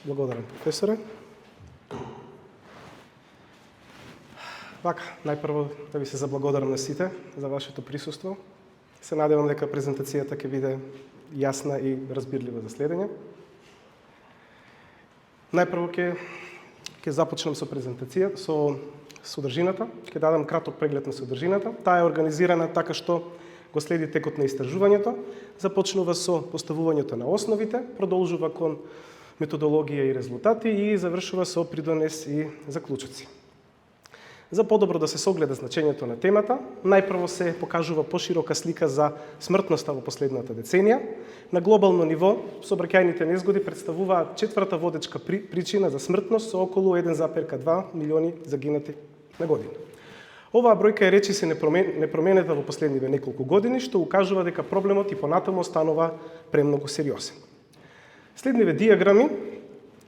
Благодарам, професоре. Вака, најпрво да ви се заблагодарам на сите за вашето присуство. Се надевам дека презентацијата ќе биде јасна и разбирлива за следење. Најпрво ќе започнем со презентацијата, со содржината. Ќе дадам краток преглед на содржината. Таа е организирана така што го следи текот на истражувањето, започнува со поставувањето на основите, продолжува кон методологија и резултати и завршува со придонес и заклучоци. За подобро да се согледа значењето на темата, најпрво се покажува поширока слика за смртноста во последната деценија. На глобално ниво, сообраќајните незгоди представуваат четврта водечка причина за смртност со околу 1,2 милиони загинати на година. Оваа бројка е речиси непроменета во последниве неколку години, што укажува дека проблемот и понатаму останува премногу сериозен. Следниве диаграми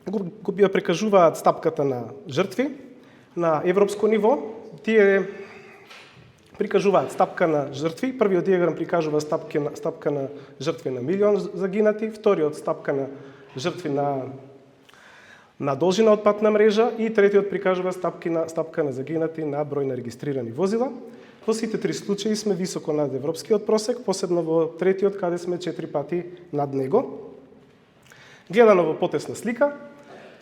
го прикажуваат стапката на жртви на европско ниво. Тие прикажуваат стапка на жртви. Првиот диаграм прикажува стапка на жртви на милион загинати, вториот стапка на жртви на должина од патна мрежа и третиот прикажува стапка на загинати на број на регистрирани возила. Во сите три случаи сме високо над европскиот просек, посебно во третиот каде сме 4 пати над него. Гледано во потесна слика,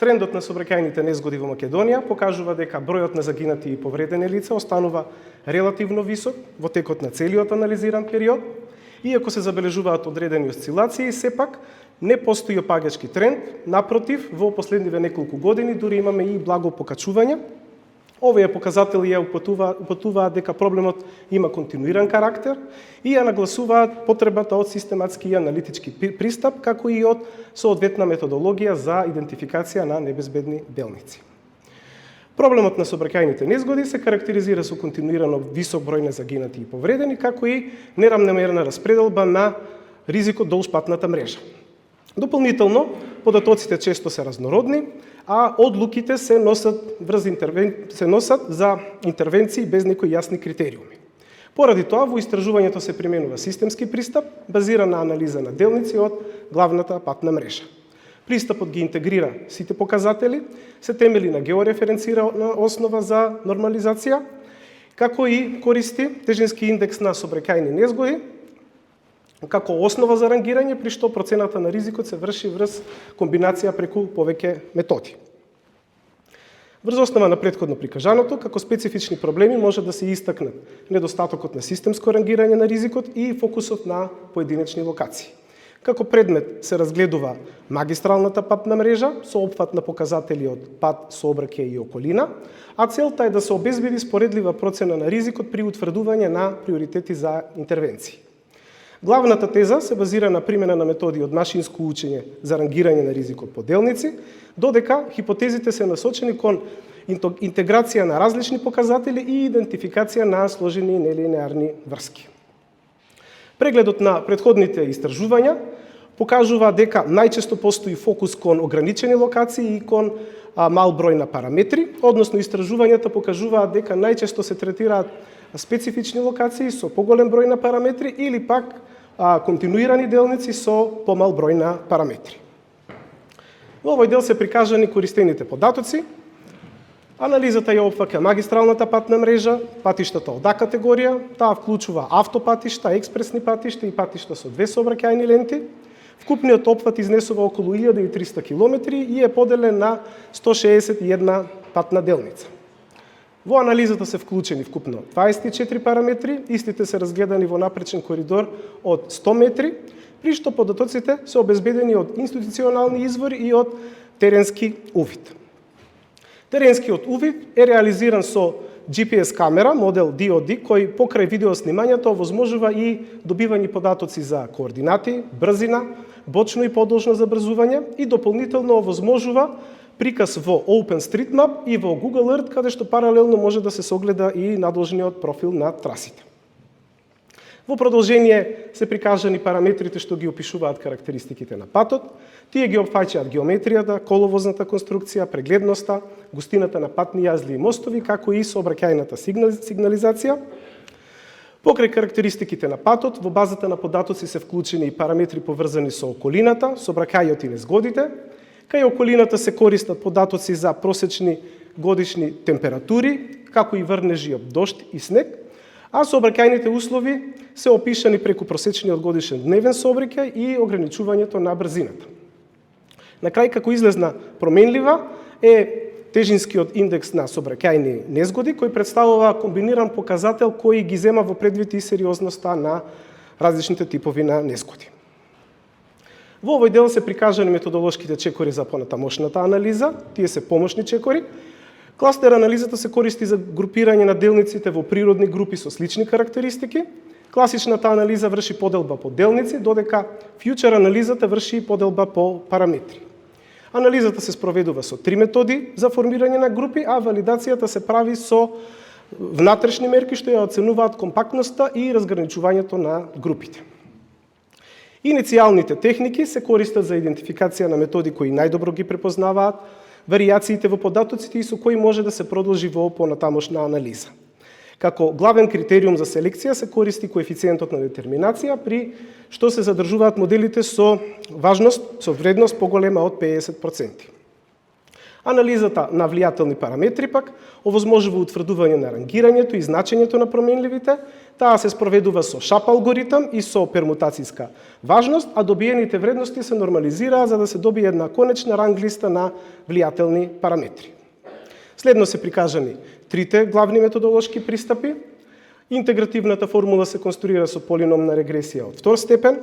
трендот на сообраќајните незгоди во Македонија покажува дека бројот на загинати и повредени лица останува релативно висок во текот на целиот анализиран период. Иако се забележуваат одредени осцилации, сепак не постои опагачки тренд, напротив, во последниве неколку години дури имаме и благо покачување. Овие показатели ја упатуваат дека проблемот има континуиран карактер и ја нагласуваат потребата од систематски и аналитички пристап, како и од соодветна методологија за идентификација на небезбедни делници. Проблемот на сообраќајните незгоди се карактеризира со континуирано висок број на загинати и повредени, како и неравномерна распределба на ризикот долж патната мрежа. Дополнително, податоците често се разнородни, а одлуките се носат за интервенции без некои јасни критериуми. Поради тоа, во истражувањето се применува системски пристап, базиран на анализа на делници од главната патна мрежа. Пристапот ги интегрира сите показатели, се темели на геореференцирана основа за нормализација, како и користи тежински индекс на сообраќајни незгоди, како основа за рангирање, при што процената на ризикот се врши врз комбинација преку повеќе методи. Врз основа на претходно прикажаното, како специфични проблеми може да се истакнат недостатокот на системско рангирање на ризикот и фокусот на поединечни локации. Како предмет се разгледува магистралната патна мрежа со опфат на показатели од пат, сообраќај и околина, а целта е да се обезбеди споредлива процена на ризикот при утврдување на приоритети за интервенции. Главната теза се базира на примена на методи од машинско учење за рангирање на ризикот по делници, додека хипотезите се насочени кон интеграција на различни показатели и идентификација на сложени и нелинеарни врски. Прегледот на претходните истражувања покажува дека најчесто постои фокус кон ограничени локации и кон мал број на параметри, односно истражувањата покажуваат дека најчесто се третираат специфични локации со поголем број на параметри или пак континуирани делници со помал број на параметри. Во овој дел се прикажани користените податоци. Анализата ја опфаќа магистралната патна мрежа, патиштата од А категорија, таа вклучува автопатишта, експресни патишта и патишта со две сообраќајни ленти. Вкупниот опфат изнесува околу 1300 км и е поделен на 161 патна делница. Во анализата се вклучени вкупно 24 параметри, истите се разгледани во напречен коридор од 100 метри, при што податоците се обезбедени од институционални извори и од теренски увид. Теренскиот увид е реализиран со GPS камера, модел DOD, кој покрај видеоснимањето овозможува и добивање податоци за координати, брзина, бочно и подолжно забрзување и дополнително овозможува приказ во OpenStreetMap и во Google Earth, каде што паралелно може да се согледа и надолжниот профил на трасите. Во продолжение се прикажани параметрите што ги опишуваат карактеристиките на патот. Тие ги опфаќаат геометријата, коловозната конструкција, прегледноста, густината на патни јазли и мостови, како и сообраќајната сигнализација. Покрај карактеристиките на патот, во базата на податоци се вклучени и параметри поврзани со околината, сообраќајот и незгодите, Кај околината се користат податоци за просечни годишни температури, како и врнежи од дожд и снег, а сообраќајните услови се опишани преку просечниот годишен дневен сообраќај и ограничувањето на брзината. На крај, како излезна променлива е тежинскиот индекс на сообраќајни незгоди, кој представува комбиниран показател кој ги зема во предвид и сериозноста на различните типови на незгоди. Во овој дел се прикажани методолошките чекори за понатамошната анализа, тие се помошни чекори. Кластер анализата се користи за групирање на делниците во природни групи со слични карактеристики. Класичната анализа врши поделба по делници, додека фјучер анализата врши поделба по параметри. Анализата се спроведува со 3 методи за формирање на групи, а валидацијата се прави со внатрешни мерки што ја оценуваат компактноста и разграничувањето на групите. Иницијалните техники се користат за идентификација на методи кои најдобро ги препознаваат варијациите во податоците и со кои може да се продолжи во понатамошна анализа. Како главен критериум за селекција се користи коефициентот на детерминација, при што се задржуваат моделите со важност, со вредност поголема од 50%. Анализата на влијателни параметри пак овозможува утврдување на рангирањето и значењето на променливите, таа се спроведува со шап алгоритам и со пермутацијска важност, а добиените вредности се нормализираат за да се добие една конечна ранг листа на влијателни параметри. Следно се прикажани трите главни методолошки пристапи. Интегративната формула се конструира со полиномна регресија од втор степен.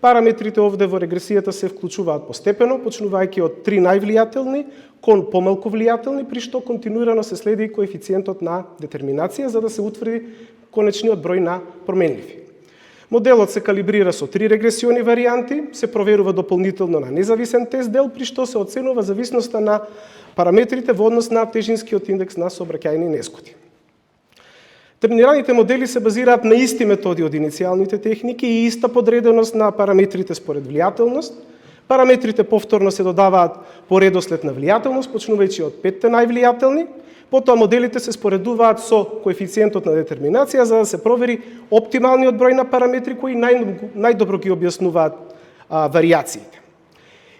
Параметрите овде во регресијата се вклучуваат постепено, почнувајќи од 3 највлијателни кон помалку влијателни, при што континуирано се следи коефициентот на детерминација за да се утврди конечниот број на променливи. Моделот се калибрира со 3 регресиони варијанти, се проверува дополнително на независен тест дел, при што се оценува зависноста на параметрите во однос на тежинскиот индекс на сообраќајни незгоди. Тренираните модели се базираат на исти методи од иницијалните техники и иста подреденост на параметрите според влијателност. Параметрите повторно се додаваат по редослед на влијателност, почнувајќи од 5 највлијателни. Потоа моделите се споредуваат со коефициентот на детерминација за да се провери оптималниот број на параметри кои најдобро ги објаснуваат варијациите.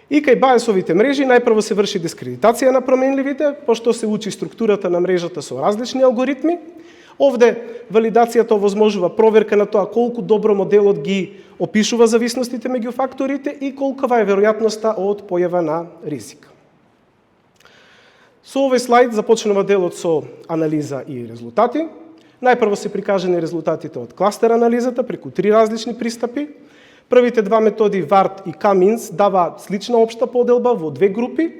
И кај баесовите мрежи најпрво се врши дискредитација на променливите, пошто се учи структурата на мрежата со различни алгоритми. Овде валидацијата овозможува проверка на тоа колку добро моделот ги опишува зависностите меѓу факторите и колкава е веројатноста од појава на ризик. Со овој слайд започнува делот со анализа и резултати. Најпрво се прикажани резултатите од кластер анализата преку 3 различни пристапи. Првите два методи VART и K-means даваат слична општа поделба во 2 групи.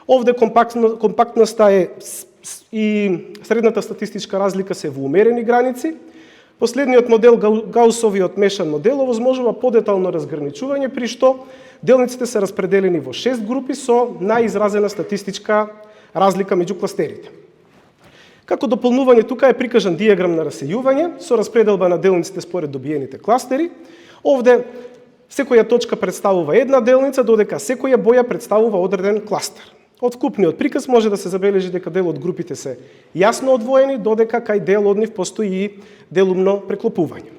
Овде компактноста е и средната статистичка разлика се во умерени граници. Последниот модел, Гаусовиот мешан модел, овозможува подетално разграничување, при што делниците се распределени во 6 групи со најизразена статистичка разлика меѓу кластерите. Како дополнување тука е прикажан диаграм на расејување со распределба на делниците според добиените кластери. Овде секоја точка представува една делница, додека секоја боја представува одреден кластер. Од вкупниот приказ може да се забележи дека дел од групите се јасно одвоени, додека кај дел од нив постои и делумно преклопување.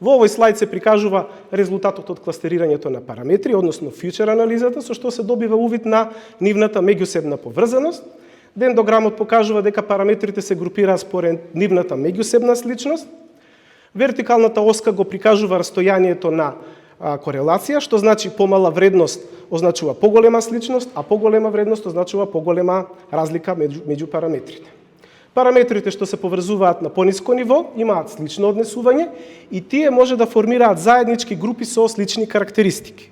Во овој слайд се прикажува резултатот од кластерирањето на параметри, односно фјучер анализата, со што се добива увид на нивната меѓусебна поврзаност. Дендограмот покажува дека параметрите се групираат според нивната меѓусебна сличност. Вертикалната оска го прикажува растојанието на корелација, што значи помала вредност означува поголема сличност, а поголема вредност означува поголема разлика меѓу параметрите. Параметрите што се поврзуваат на пониско ниво имаат слично однесување и тие може да формираат заеднички групи со слични карактеристики.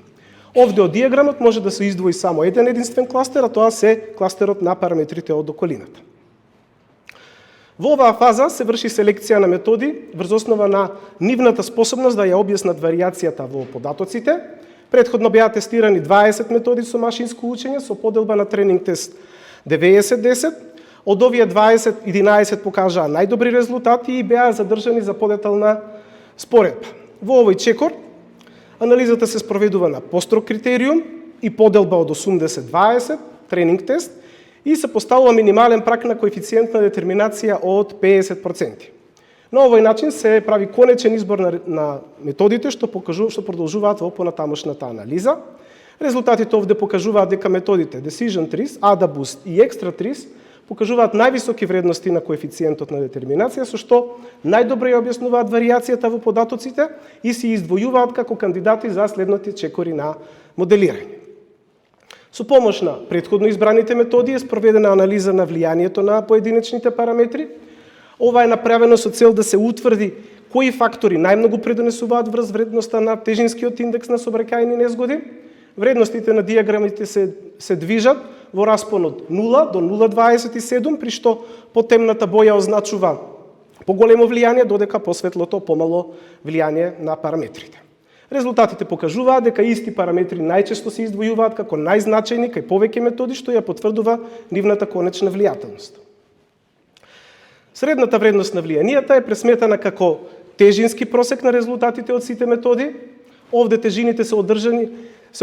Овде од диаграмот може да се издвои само еден единствен кластер, а тоа се кластерот на параметрите од околината. Во оваа фаза се врши селекција на методи врз основа на нивната способност да ја објаснат варијацијата во податоците. Претходно беа тестирани 20 методи со машинско учење со поделба на тренинг тест 90-10. Од овие 20, 11 покажаа најдобри резултати и беа задржани за подетална споредба. Во овој чекор анализата се спроведува на построг критериум и поделба од 80-20, тренинг тест, и се поставува минимален праг на коефициент на детерминација од 50%. На овој начин се прави конечен избор на методите што продолжуваат во понатамошната анализа. Резултатите овде покажуваат дека методите Decision Trees, AdaBoost и Extra Trees покажуваат највисоки вредности на коефициентот на детерминација, со што најдобро ја објаснуваат варијацијата во податоците и се издвојуваат како кандидати за следните чекори на моделирање. Со помош на претходно избраните методи е спроведена анализа на влијанието на поединечните параметри. Ова е направено со цел да се утврди кои фактори најмногу предонесуваат врз вредноста на тежинскиот индекс на сообраќајни незгоди. Вредностите на диаграмите се движат во распон од 0 до 0,27, при што потемната боја означува поголемо влијание, додека посветлото помало влијание на параметрите. Резултатите покажуваат дека исти параметри најчесто се издвојуваат како најзначајни кај повеќе методи, што ја потврдува нивната конечна влијателност. Средната вредност на влијанијата е пресметана како тежински просек на резултатите од сите методи. Овде тежините се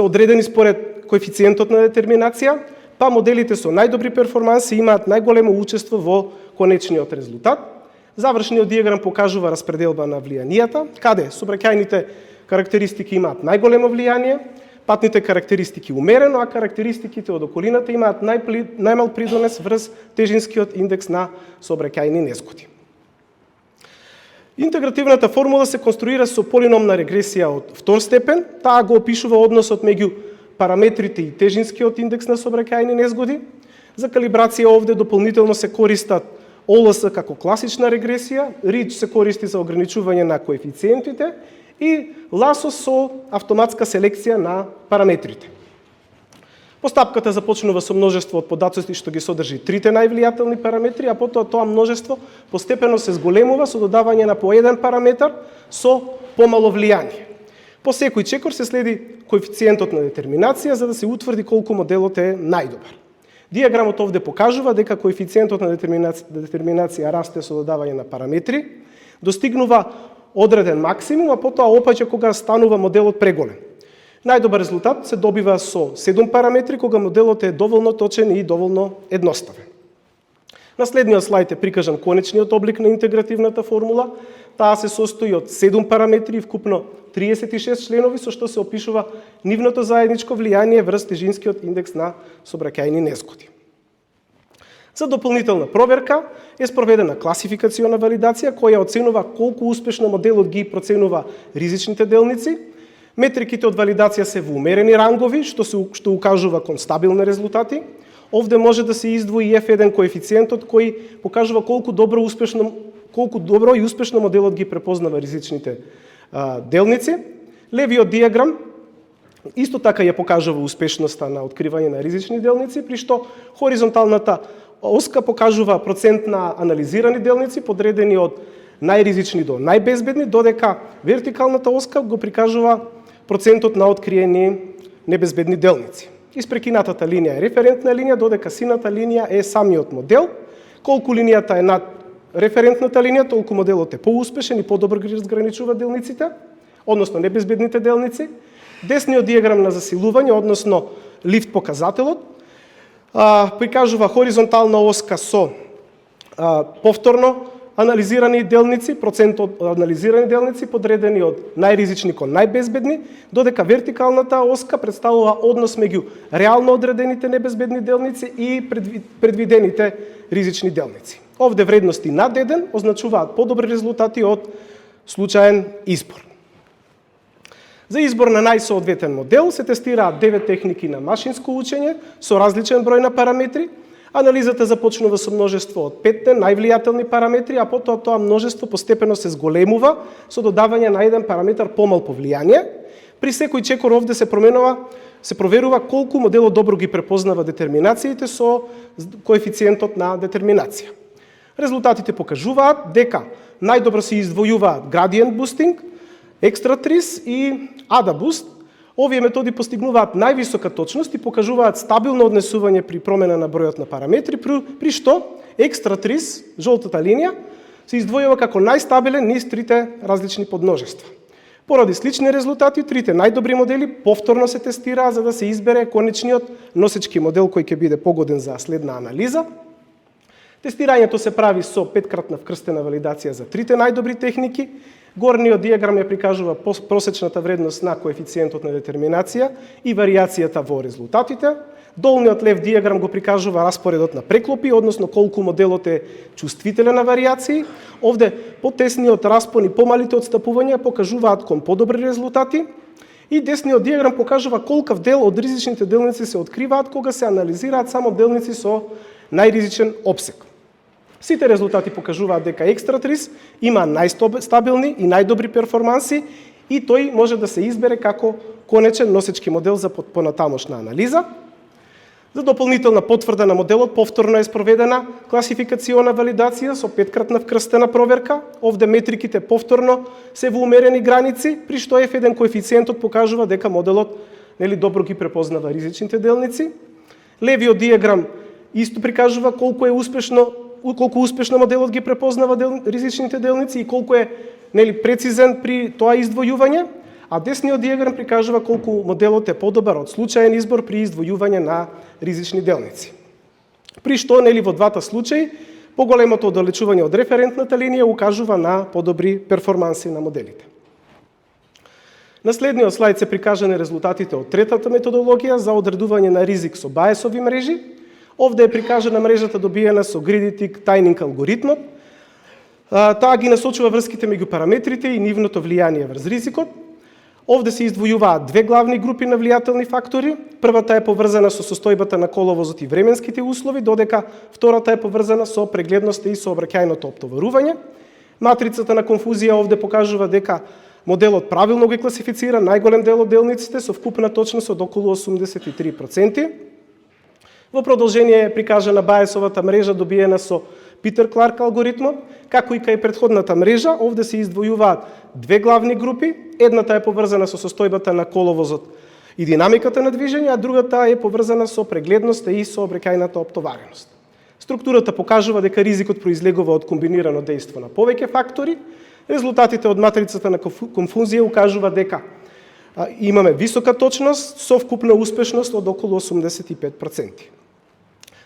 одредени според коефициентот на детерминација, па моделите со најдобри перформанси имаат најголемо учество во конечниот резултат. Завршниот диаграм покажува распределба на влијанијата, каде сообраќајните карактеристики имаат најголемо влијание, патните карактеристики умерено, а карактеристиките од околината имаат најмал придонес врз тежинскиот индекс на сообраќајни незгоди. Интегративната формула се конструира со полиномна регресија од втор степен. Таа го опишува односот меѓу параметрите и тежинскиот индекс на сообраќајни незгоди. За калибрација овде дополнително се користат ОЛС како класична регресија, РИЧ се користи за ограничување на коефициентите и LASSO со автоматска селекција на параметрите. Постапката започнува со множество од податоци што ги содржи трите највлијателни параметри, а потоа тоа множество постепено се зголемува со додавање на по еден параметар со помало влијание. По секој чекор се следи коефициентот на детерминација за да се утврди колку моделот е најдобар. Диаграмот овде покажува дека коефициентот на детерминација расте со додавање на параметри, достигнува одреден максимум, а потоа опаѓа кога станува моделот преголем. Најдобар резултат се добива со 7 параметри, кога моделот е доволно точен и доволно едноставен. На следниот слајд е прикажан конечниот облик на интегративната формула. Таа се состои од 7 параметри и вкупно 36 членови, со што се опишува нивното заедничко влијание врз тежинскиот индекс на сообраќајни незгоди. За дополнителна проверка е спроведена класификациона валидација која оценува колку успешно моделот ги проценува ризичните делници. Метриките од валидација се во умерени рангови, што укажува кон стабилни резултати. Овде може да се издвои F1 коефициентот кој покажува колку добро и успешно моделот ги препознава ризичните делници. Левиот диаграм исто така ја покажува успешноста на откривање на ризични делници, при што хоризонталната оска покажува процент на анализирани делници, подредени од најризични до најбезбедни, додека вертикалната оска го прикажува процентот на откриени небезбедни делници. Испрекинатата линија е референтна линија, додека сината линија е самиот модел. Колку линијата е над референтната линија, толку моделот е поуспешен и подобро ги разграничува делниците, односно небезбедните делници. Десниот диаграм на засилување, односно лифт показателот, прикажува хоризонтална оска со повторно анализирани делници, процент од анализирани делници подредени од најризични кон најбезбедни, додека вертикалната оска представува однос меѓу реално одредените небезбедни делници и предвидените ризични делници. Овде вредности над 1 означуваат подобри резултати од случаен избор. За избор на најсоодветен модел се тестираат 9 техники на машинско учење со различен број на параметри. Анализата започнува со множество од 5 највлијателни параметри, а потоа тоа множество постепено се зголемува со додавање на еден параметар помал по влијание. При секој чекор овде се проверува колку моделот добро ги препознава детерминациите со коефициентот на детерминација. Резултатите покажуваат дека најдобро се издвојуваат Gradient Boosting, Extra Trees и AdaBoost. Овие методи постигнуваат највисока точност и покажуваат стабилно однесување при промена на бројот на параметри, при што Extra Trees, жолтата линија, се издвојува како најстабилен низ трите различни подмножества. Поради слични резултати, трите најдобри модели повторно се тестираа за да се избере конечниот носечки модел кој ќе биде погоден за следна анализа. Тестирањето се прави со 5-кратна вкрстена валидација за трите најдобри техники. Горниот диаграм ја прикажува просечната вредност на коефициентот на детерминација и варијацијата во резултатите. Долниот лев диаграм го прикажува распоредот на преклопи, односно колку моделот е чувствителен на варијации. Овде потесниот распон и помалите отстапувања покажуваат кон подобри резултати. И десниот диаграм покажува колкав дел од ризичните делници се откриваат кога се анализираат само делници со најризичен опсег. Сите резултати покажуваат дека екстратрис има најстабилни и најдобри перформанси и тој може да се избере како конечен носечки модел за понатамошна анализа. За дополнителна потврда на моделот повторно е спроведена класификациона валидација со 5-кратна вкрстена проверка. Овде метриките повторно се во умерени граници, при што F1 коефициентот покажува дека моделот добро ги препознава ризичните делници. Левиот диаграм исто прикажува колку успешно моделот ги препознава ризичните делници и колку е прецизен при тоа издвојување. А десниот диаграм прикажува колку моделот е подобар од случаен избор при издвојување на ризични делници. При што во двата случаи поголемото оддалечување од референтната линија укажува на подобри перформанси на моделите. На следниот слайд се прикажани резултатите од третата методологија за одредување на ризик со баесови мрежи. Овде е прикажана мрежата добиена со Greedy Tining алгоритмот. Таа ги насочува врските меѓу параметрите и нивното влијание врз ризикот. Овде се издвојуваат две главни групи на влијателни фактори. Првата е поврзана со состојбата на коловозот и временските услови, додека втората е поврзана со прегледноста и сообраќајното оптоварување. Матрицата на конфузија овде покажува дека моделот правилно ги класифицира најголем дел од делниците со вкупна точност од околу 83%. Во продолжение е прикажана баесовата мрежа добиена со Питер Кларк алгоритмот, како и кај претходната мрежа. Овде се издвојуваат две главни групи. Едната е поврзана со состојбата на коловозот и динамиката на движење, а другата е поврзана со прегледноста и сообраќајната оптовареност. Структурата покажува дека ризикот произлегува од комбинирано дејство на повеќе фактори. Резултатите од матрицата на конфузија укажува дека имаме висока точност со вкупна успешност од околу 85%.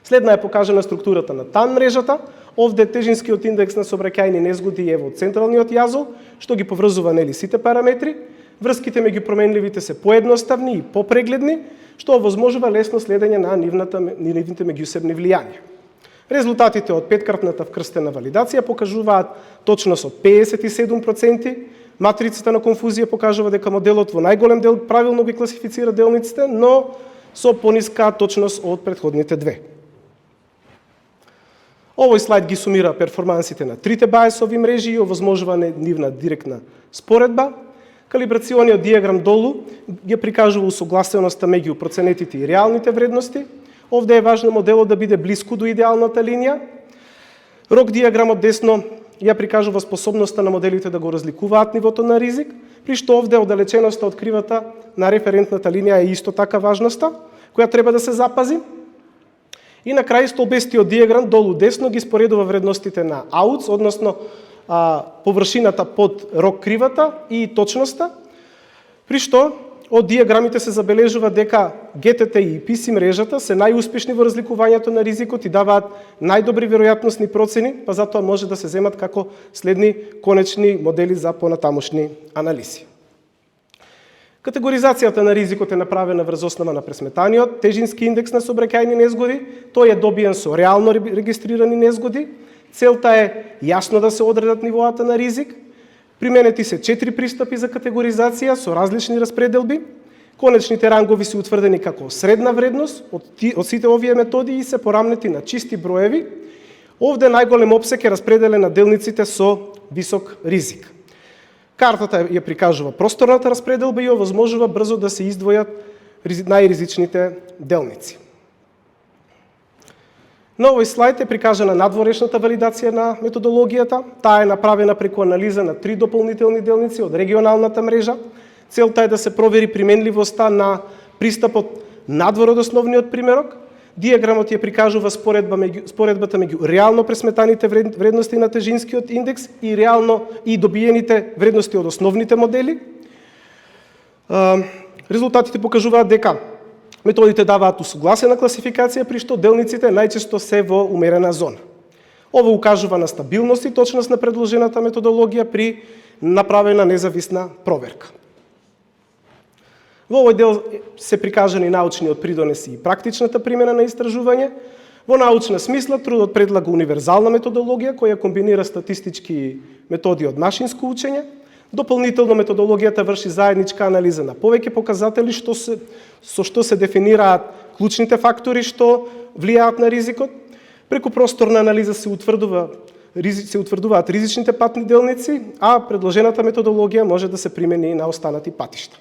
Следна е покажана структурата на ТАН мрежата. Овде тежинскиот индекс на сообраќајни незгоди е во централниот јазол, што ги поврзува сите параметри. Врските меѓу променливите се поедноставни и попрегледни, што овозможува лесно следење на нивните меѓусебни влијанија. Резултатите од 5-кратната вкрстена валидација покажуваат точност од 57%. Матрицата на конфузија покажува дека моделот во најголем дел правилно ги класифицира делниците, но со пониска точност од претходните две. Овој слайд ги сумира перформансите на трите баесови мрежи и овозможува нивна директна споредба. Калибрациониот диаграм долу ги прикажува усогласеноста меѓу проценетите и реалните вредности. Овде е важно моделот да биде блиску до идеалната линија. Рок диаграмот десно ја прикажува способноста на моделите да го разликуваат нивото на ризик, при што овде оддалеченоста од кривата на референтната линија е исто така важноста, која треба да се запази. И на крај столбестиот диаграм долу десно ги споредува вредностите на АУЦ, односно површината под рок кривата и точноста, при што од диаграмите се забележува дека ГТТ и PC мрежата се најуспешни во разликувањето на ризикот и даваат најдобри веројатносни процени, па затоа може да се земат како следни конечни модели за понатамошни анализи. Категоризацијата на ризикот е направена врз основа на пресметаниот тежински индекс на сообраќајни незгоди. Тој е добиен со реално регистрирани незгоди. Целта е јасно да се одредат нивоата на ризик. Применети се 4 пристапи за категоризација со различни распределби. Конечните рангови се утврдени како средна вредност од сите овие методи и се порамнети на чисти броеви. Овде најголем опсек е распределен на делниците со висок ризик. Картата ја прикажува просторната распределба и овозможува брзо да се издвојат најризичните делници. На овој слайд е прикажана надворешната валидација на методологијата. Таа е направена преку анализа на 3 дополнителни делници од регионалната мрежа. Целта е да се провери применливоста на пристапот надвор од основниот примерок. Диаграмот ја прикажува споредбата меѓу реално пресметаните вредности на тежинскиот индекс и реално и добиените вредности од основните модели. Резултатите покажуваат дека методите даваат усогласена класификација, при што делниците најчесто се во умерена зона. Ова укажува на стабилност и точност на предложената методологија при направена независна проверка. Во овој дел се прикажани научниот придонес и практичната примена на истражување. Во научна смисла, трудот предлага универзална методологија која комбинира статистички методи од машинско учење. Дополнително методологијата врши заедничка анализа на повеќе показатели со што се дефинираат клучните фактори што влијаат на ризикот. Преку просторна анализа се утврдуваат ризичните патни делници, а предложената методологија може да се примени и на останати патишта.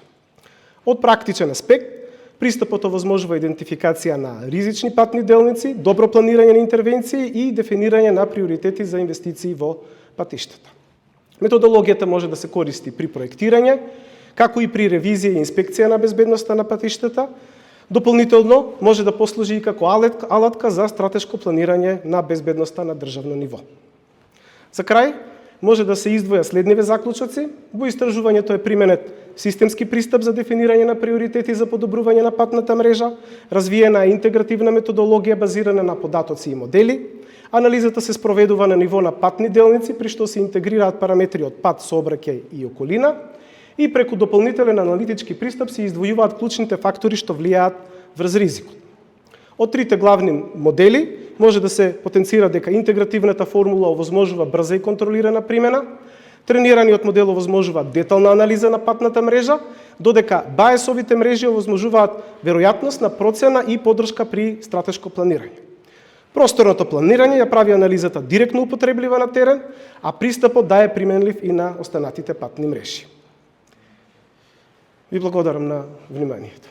Од практичен аспект, пристапот овозможува идентификација на ризични патни делници, добро планирање на интервенции и дефинирање на приоритети за инвестиции во патиштата. Методологијата може да се користи при проектирање, како и при ревизија и инспекција на безбедноста на патиштата. Дополнително може да послужи и како алатка за стратешко планирање на безбедноста на државно ниво. За крај, може да се издвоја следниве заклучоци. Во истражувањето е применет системски пристап за дефинирање на приоритети за подобрување на патната мрежа, развиена е интегративна методологија базирана на податоци и модели. Анализата се спроведува на ниво на патни делници, при што се интегрираат параметри од пат, сообраќај и околина, и преку дополнителен аналитички пристап се издвојуваат клучните фактори што влијаат врз ризикот. Од трите главни модели може да се потенцира дека интегративната формула овозможува брза и контролирана примена, тренираниот модел овозможува детална анализа на патната мрежа, додека БАЕС-овите мрежи овозможуваат веројатност на процена и поддршка при стратешко планирање. Просторното планирање ја прави анализата директно употреблива на терен, а пристапот да е применлив и на останатите патни мрежи. Ви благодарам на вниманието.